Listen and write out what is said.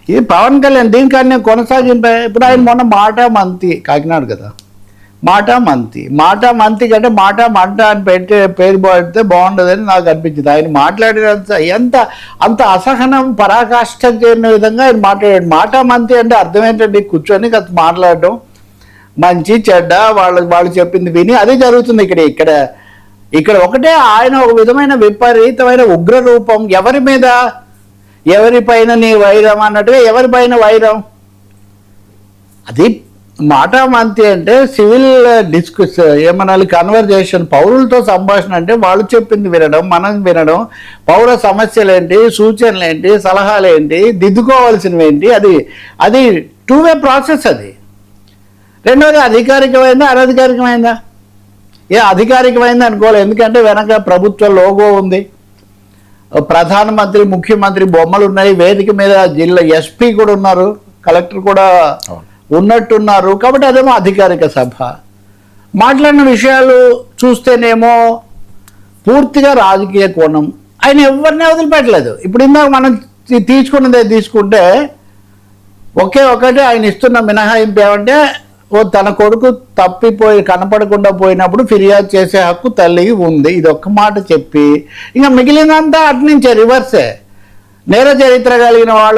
ఇది పవన్ కళ్యాణ్ దీనికన్నా కొనసాగింపే. ఇప్పుడు ఆయన మొన్న మాట మంతి కాకినాడ కదా, మాట మంతి కంటే మాట మంట అని పేరు పెడితే బాగుండదని నాకు అనిపించింది. ఆయన మాట్లాడినంత అంత అసహనం పరాకాష్ఠ చేయని విధంగా ఆయన మాట్లాడాడు. మాట మంతి అంటే అర్థం ఏంటంటే కూర్చొని కాస్త మాట్లాడటం, మంచి చెడ్డ వాళ్ళు చెప్పింది విని అదే జరుగుతుంది ఇక్కడ ఒకటే. ఆయన ఒక విధమైన విపరీతమైన ఉగ్ర రూపం. ఎవరి మీద, ఎవరిపైన నీ వైరం అన్నట్టుగా ఎవరిపైన వైరం. అది మాట మంతి అంటే సివిల్ డిస్కస్ ఏమనాలి, కన్వర్జేషన్, పౌరులతో సంభాషణ అంటే వాళ్ళు చెప్పింది వినడం, మనం వినడం, పౌర సమస్యలు ఏంటి, సూచనలు ఏంటి, సలహాలు ఏంటి, దిద్దుకోవాల్సినవి ఏంటి, అది టూ వే ప్రాసెస్. అది రెండోది అధికారికమైందా అనధికారికమైందా? అధికారికమైంది అనుకోవాలి, ఎందుకంటే వెనక ప్రభుత్వ లోగో ఉంది, ప్రధానమంత్రి ముఖ్యమంత్రి బొమ్మలు ఉన్నాయి, వేదిక మీద జిల్లా ఎస్పీ కూడా ఉన్నారు, కలెక్టర్ కూడా ఉన్నట్టున్నారు. కాబట్టి అదేమో అధికారిక సభ. మాట్లాడిన విషయాలు చూస్తేనేమో పూర్తిగా రాజకీయ కోణం. ఆయన ఎవరిని వదిలిపెట్టలేదు. ఇప్పుడు ఇందాక మనం తీసుకుంటే ఒకటి ఆయన ఇస్తున్న మినహాయింపు ఏమంటే, తన కొడుకు తప్పిపోయి కనపడకుండా పోయినప్పుడు ఫిర్యాదు చేసే హక్కు తల్లికి ఉంది. ఇది ఒక్క మాట చెప్పి ఇంకా మిగిలినంతా అటు నుంచే రివర్సే. నేర చరిత్ర కలిగిన వాళ్ళు